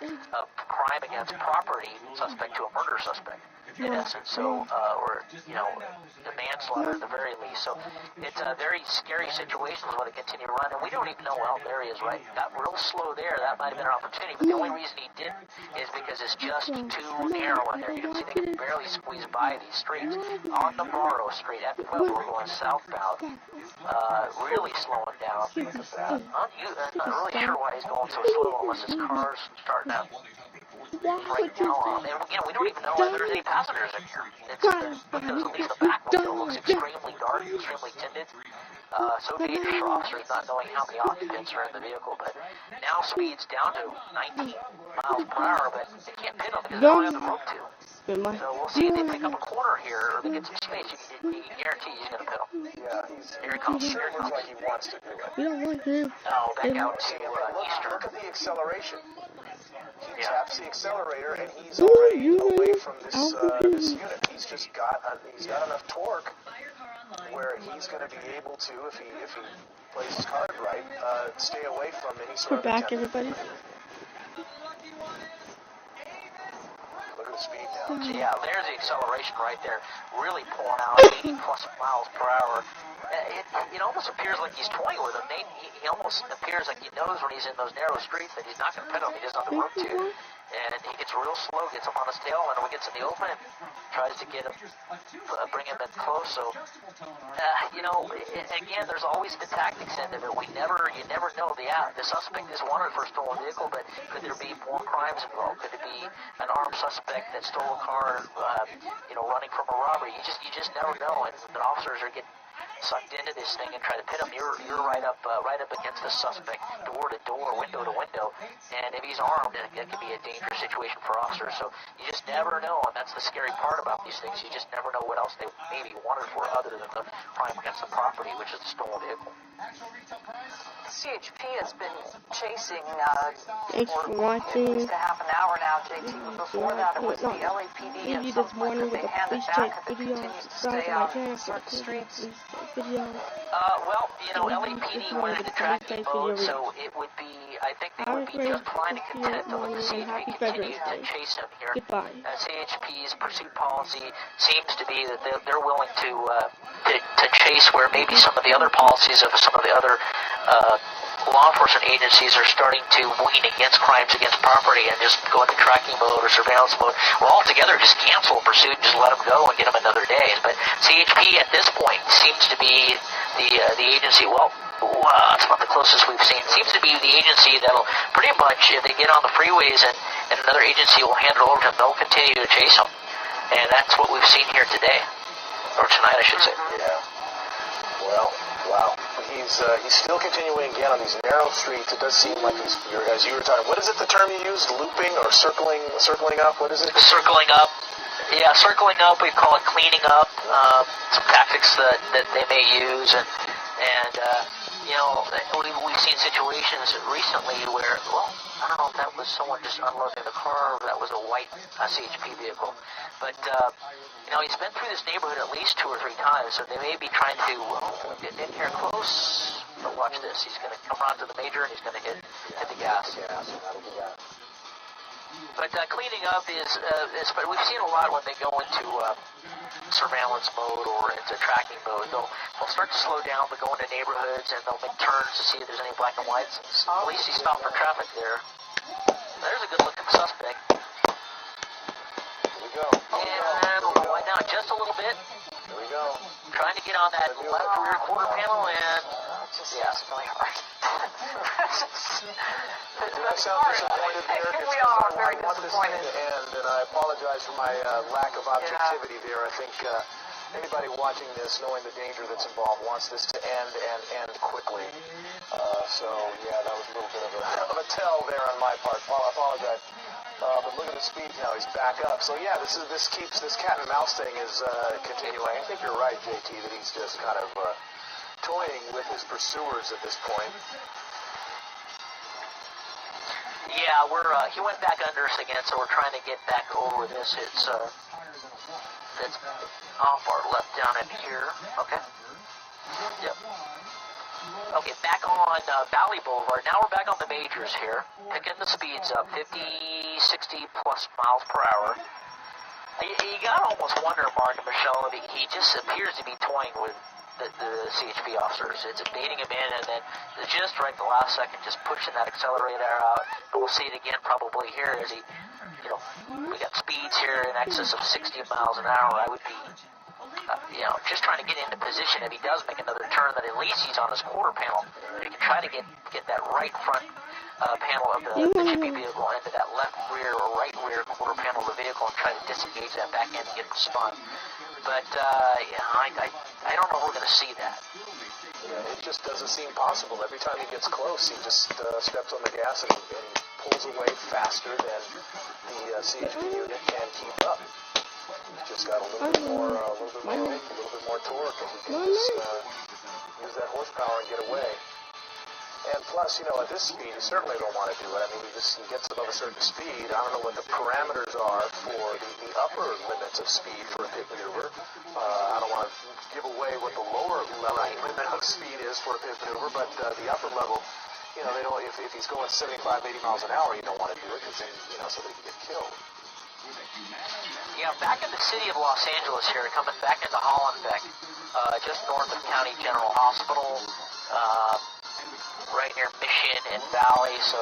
crime against property suspect to a murder suspect, in essence. So, or, the manslaughter at the very least. So it's a very scary situation when they continue to run. And we don't even know how there he is, right? Got real slow there. That might have been an opportunity. But the only reason he didn't is because it's just too narrow in there. You can see they can barely squeeze by these streets. On the Morrow Street at Pueblo going southbound. Really slowing down. I'm not really sure why he's going so slow unless his car's starting out right now. And we don't even know if there's any passengers in here. Because at least the back window looks extremely dark, extremely tinted. So dangerous for officers not knowing how many occupants are in the vehicle. But now speed's down to 19 miles per hour, but they can't pin them because they don't have the room to. So we'll see if they pick up a corner here or they get some space. You can guarantee he's going to pin them. Yeah, here he comes. It looks like he wants to do it. We don't want him. No, back out to Eastern. Look at the acceleration. He taps the accelerator and he's Ooh, already away from this unit. He's just got enough torque where he's going to be able to, if he plays his card right, stay away from any sort We're of back, attempt. everybody. Look at the speed now. Yeah, there's the acceleration right there. Really pulling out 80 plus miles per hour. It almost appears like he's toying with him. He almost appears like he knows when he's in those narrow streets that he's not going to pin him. He doesn't have the room to. And he gets real slow, gets him on his tail, and when he gets in the open, tries to get him, bring him in close. So, again, there's always the tactics end of it. You never know. The suspect is wanted for a stolen vehicle, but could there be more crimes involved? Could it be an armed suspect that stole a car, running from a robbery? You just never know. And the officers are getting sucked into this thing and try to pin him. You're right up against the suspect, door to door, window to window, and if he's armed, it could be a dangerous situation for officers. So you just never know, and that's the scary part about these things. You just never know what else they may be wanted for other than the crime against the property, which is the stolen vehicle. CHP has been chasing Thanks for for at watching. least a half an hour now, JT. But before that, it was the LAPD and some point that they handed back that continues to stay out on certain streets. LAPD went into tracking mode, so it would be, I think they would be just fine and content to let the CHP continue to chase him here. CHP's pursuit policy seems to be that they're willing to chase where maybe some of the other policies of some of the other law enforcement agencies are starting to wean against crimes against property and just go into tracking mode or surveillance mode, or altogether just cancel a pursuit and just let them go and get them another day. But CHP at this point seems to be the agency, it's about the closest we've seen. Seems to be the agency that'll pretty much, if they get on the freeways and another agency will hand it over to them, they'll continue to chase them. And that's what we've seen here today. Or tonight, I should say. Yeah. Well, wow. He's still continuing again on these narrow streets. It does seem like as you were talking. What is it? The term you used? Looping or circling up? What is it? Circling up. Yeah, circling up. We call it cleaning up. Some tactics that they may use, and we've seen situations recently where, I don't know if that was someone just unloading the car or that was a white CHP vehicle, but he's been through this neighborhood at least 2 or 3 times, so they may be trying to get in here close. But watch this. He's going to come around to the major and he's going to hit the gas. But cleaning up but we've seen a lot when they go into surveillance mode or into tracking mode. They'll start to slow down, but go into neighborhoods and they'll make turns to see if there's any black and whites. At least he stopped for traffic there. There's a good-looking suspect. Here we go. And we'll wind down just a little bit. Here we go. Trying to get on that left rear quarter panel and It's really hard. I sound disappointed there. We are very I want this thing to end, and I apologize for my lack of objectivity there. I think anybody watching this, knowing the danger that's involved, wants this to end and end quickly. That was a little bit of a tell there on my part. I apologize. But look at the speed now. He's back up. So this cat and mouse thing is continuing. I think you're right, JT, that he's just kind of toying with his pursuers at this point. Yeah, he went back under us again, so we're trying to get back over this. It's off our left down in here. Okay. Yep. Okay, back on Valley Boulevard. Now we're back on the majors here. Picking the speeds up, 50, 60 plus miles per hour. You gotta almost wonder, Mark and Michelle, if he just appears to be toying with the CHP officers. It's baiting him in, and then just right at the last second, just pushing that accelerator out. And we'll see it again probably here as he, we got speeds here in excess of 60 miles an hour. I would be, just trying to get into position. If he does make another turn, that at least he's on his quarter panel. He can try to get that right front panel of the chippy vehicle into that left rear or right rear quarter panel of the vehicle and try to disengage that back end and get him spun. But, I don't know if we're going to see that. Yeah, it just doesn't seem possible. Every time he gets close, he just steps on the gas and he pulls away faster than the CHP unit can keep up. He's just got a little bit more oomph, a little bit more torque, and he can just use that horsepower and get away. And plus, at this speed, you certainly don't want to do it. I mean, he gets above a certain speed. I don't know what the parameters are for the upper limits of speed for a pit maneuver. I don't want to give away what the lower limit of speed is for a pit maneuver, but the upper level, they don't. If he's going 75, 80 miles an hour, you don't want to do it because then, somebody can get killed. Yeah, back in the city of Los Angeles here, coming back into Hollenbeck, just north of County General Hospital. Right near Mission and Valley, so,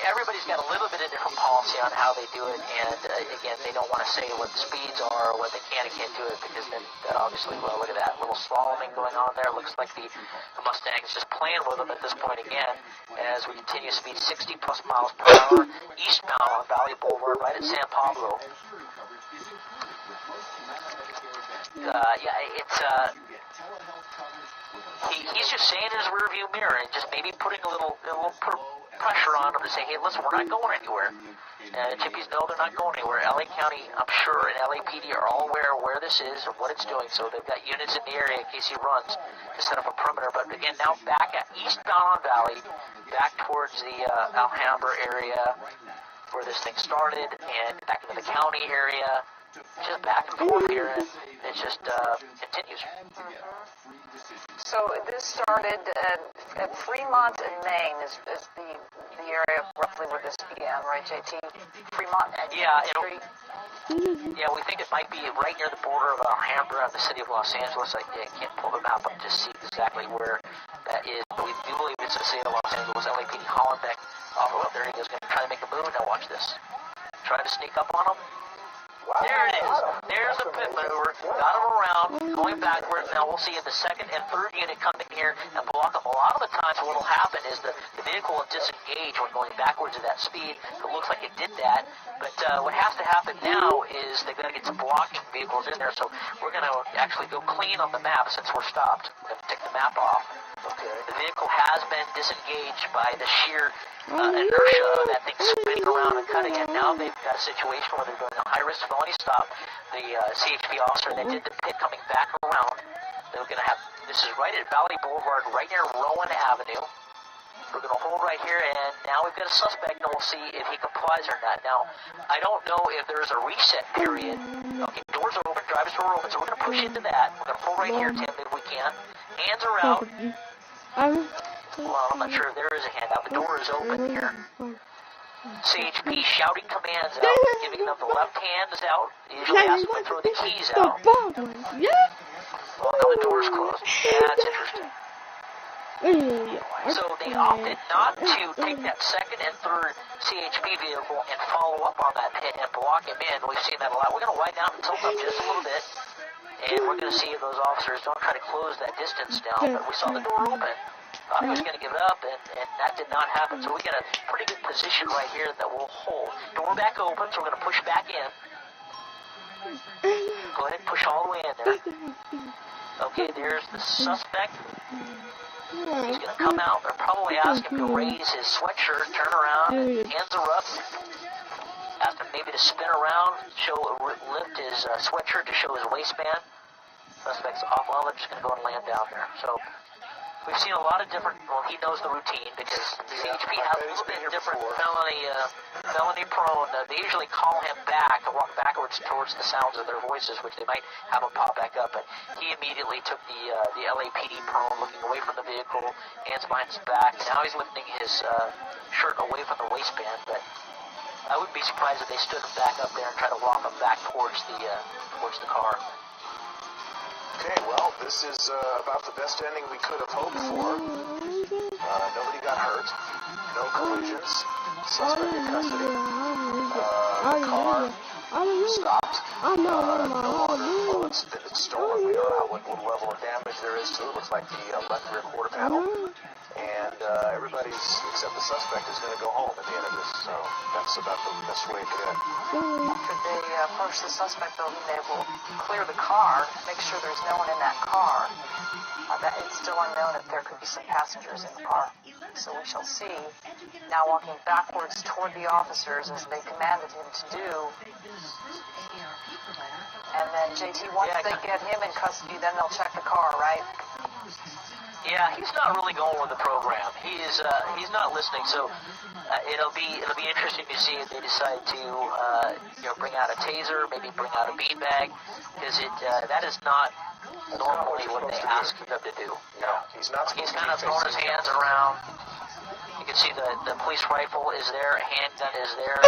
everybody's got a little bit of different policy on how they do it, and, again, they don't want to say what the speeds are or what they can and can't do it, because then that obviously, look at that little slaloming going on there. Looks like the Mustang is just playing with them at this point again, as we continue speed 60 plus miles per hour, eastbound on Valley Boulevard, right at San Pablo. He's just saying in his rearview mirror and just maybe putting a little pressure on him to say, hey, listen, we're not going anywhere. And Chippies know they're not going anywhere. LA County, I'm sure, and LAPD are all aware of where this is and what it's doing, so they've got units in the area in case he runs to set up a perimeter. But again, now back at eastbound on Valley, back towards the Alhambra area where this thing started, and back into the county area, just back and forth here, and it just continues. So this started at Fremont and Maine is the area roughly where this began, right, JT? Fremont and Street? Yeah, we think it might be right near the border of Alhambra and the city of Los Angeles. I can't pull the map up to see exactly where that is, but we do believe it's the city of Los Angeles. LAPD Hollenbeck. Oh, there he goes, going to try to make a move. Now watch this. Try to sneak up on him. Wow. There it is. There's the pit maneuver. Got him around, going backwards. Now we'll see if the second and third unit come in here and block him. A lot of the times what will happen is the vehicle will disengage when going backwards at that speed. It looks like it did that. But what has to happen now is they've got to get some blocking vehicles in there. So we're going to actually go clean on the map since we're stopped. We're going to take the map off. Okay. The vehicle has been disengaged by the sheer inertia of that thing spinning around and cutting it. Now they've got a situation where they're doing a high-risk felony stop. The CHP officer that did the pit coming back around. They're going to have, this is right at Valley Boulevard, right near Rowan Avenue. We're going to hold right here, and now we've got a suspect, and we'll see if he complies or not. Now, I don't know if there's a reset period. Okay, doors open, driver's door open, so we're going to push into that. We're going to pull right here, Tim, if we can. Hands are out. Well, I'm not sure if there is a hand out. The door is open here. CHP shouting commands out, giving them the left hand is out. Usually asks them to throw the keys out. Well, now the door's closed. Yeah, that's interesting. So they opted not to take that second and third CHP vehicle and follow up on that pit and block him in. We've seen that a lot. We're going to widen out and tilt up just a little bit. And we're going to see if those officers don't try to close that distance down. But we saw the door open. Thought he was going to give it up, and that did not happen. So we got a pretty good position right here that we'll hold. Door back open, so we're going to push back in. Go ahead and push all the way in there. Okay, there's the suspect. He's going to come out. They'll probably ask him to raise his sweatshirt, turn around, hands are up. Ask him maybe to spin around, lift his sweatshirt to show his waistband. Suspect's off. Well, they're just going to go and land down there. So we've seen a lot of different. Well, he knows the routine because CHP has a little bit different felony prone. They usually call him back and walk backwards towards the sounds of their voices, which they might have him pop back up. But he immediately took the LAPD prone, looking away from the vehicle, hands behind his back. Now he's lifting his shirt away from the waistband. But I wouldn't be surprised if they stood him back up there and tried to walk him back towards the car. Okay, well, this is about the best ending we could have hoped for. Nobody got hurt. No collisions. Suspect in custody. The car stopped. No longer, it's been stolen. We don't know what level of damage there is to it. Looks like the left rear quarter panel. And everybody's, except the suspect, is going to go home at the end of this. So that's about the best way it could end. After they approach the suspect building, they will clear the car, make sure there's no one in that car. It's still unknown if there could be some passengers in the car. So we shall see. Now walking backwards toward the officers as they commanded him to do. And then JT, once they get him in custody, then they'll check the car, right? Yeah, he's not really going with the program. He's not listening. So it'll be interesting to see if they decide to bring out a taser, maybe bring out a beanbag, because that is not normally what they ask them to do. No, he's not. He's kind of throwing his hands around. You can see the police rifle is there, a handgun is there.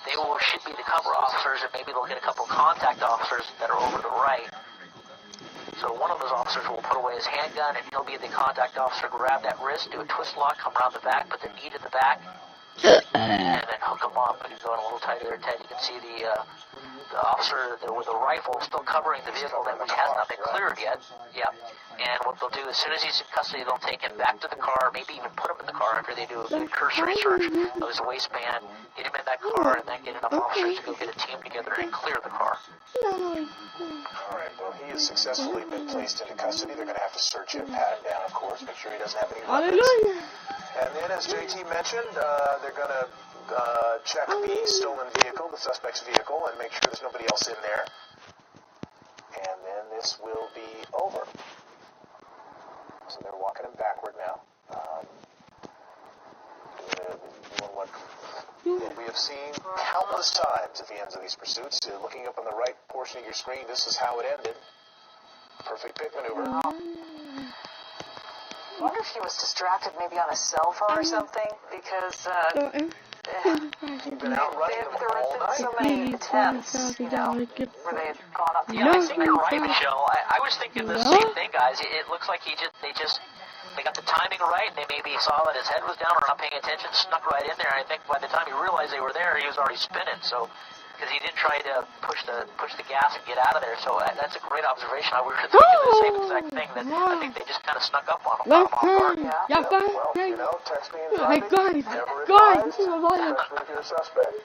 They should be the cover officers, and maybe they'll get a couple contact officers that are over the right. So one of those officers will put away his handgun, and he'll be the contact officer, grab that wrist, do a twist lock, come around the back, put the knee to the back, and then hook him up. And he's going a little tighter there, Ted. You can see the officer with the rifle still covering the vehicle, which has not been cleared yet. Yeah. And what they'll do, as soon as he's in custody, they'll take him back to the car, maybe even put him in the car after they do a good cursory search of his waistband, get him in that car, and then get enough officers to go get a team together and clear the car. All right, well, he has successfully been placed into custody. They're going to have to search him, pat him down, of course, make sure he doesn't have any weapons. And then, as JT mentioned, they're going to check the stolen vehicle, the suspect's vehicle, and make sure there's nobody else in there. And then this will be over. So they're walking him backward now. Doing what we have seen countless times at the ends of these pursuits. Looking up on the right portion of your screen, this is how it ended. Perfect pit maneuver. I wonder if he was distracted maybe on a cell phone or something, because He'd been out running them all night. So many attempts, where they had gone up the I think you're right, Michelle. I was thinking the same thing, guys. It looks like they got the timing right, and they maybe saw that his head was down or not paying attention, snuck right in there. And I think by the time he realized they were there, he was already spinning. So, because he didn't try to push the gas and get out of there. So that's a great observation. I was thinking the same exact thing. That I think they just kind of snuck up on him. Well, text me and driving. Guys, especially if you're a suspect.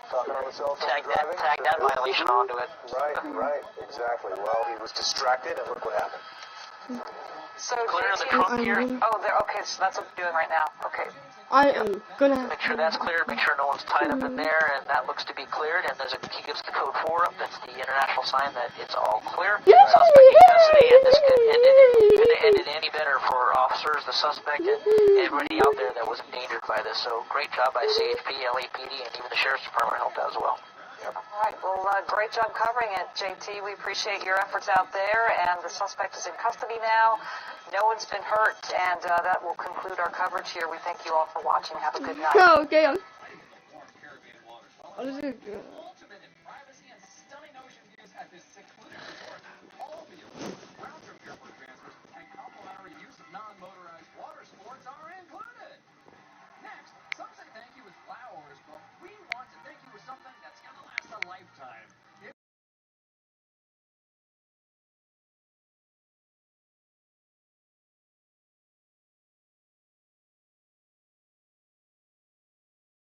Talking on the cell phone driving. Tag that violation onto it. Right, exactly. Well, he was distracted, and look what happened. So clear the trunk here. Oh, okay, so that's what we're doing right now. Okay. I am gonna make sure that's cleared. Make sure no one's tied up in there, and that looks to be cleared. And he gives the code 4 up. That's the international sign that it's all clear. Suspect in custody, and this couldn't have ended any better for officers, the suspect, and everybody out there that was endangered by this. So great job by CHP, LAPD, and even the Sheriff's Department helped out as well. All right, well, great job covering it, JT. We appreciate your efforts out there, and the suspect is in custody now. No one's been hurt, and that will conclude our coverage here. We thank you all for watching. Have a good night. Okay.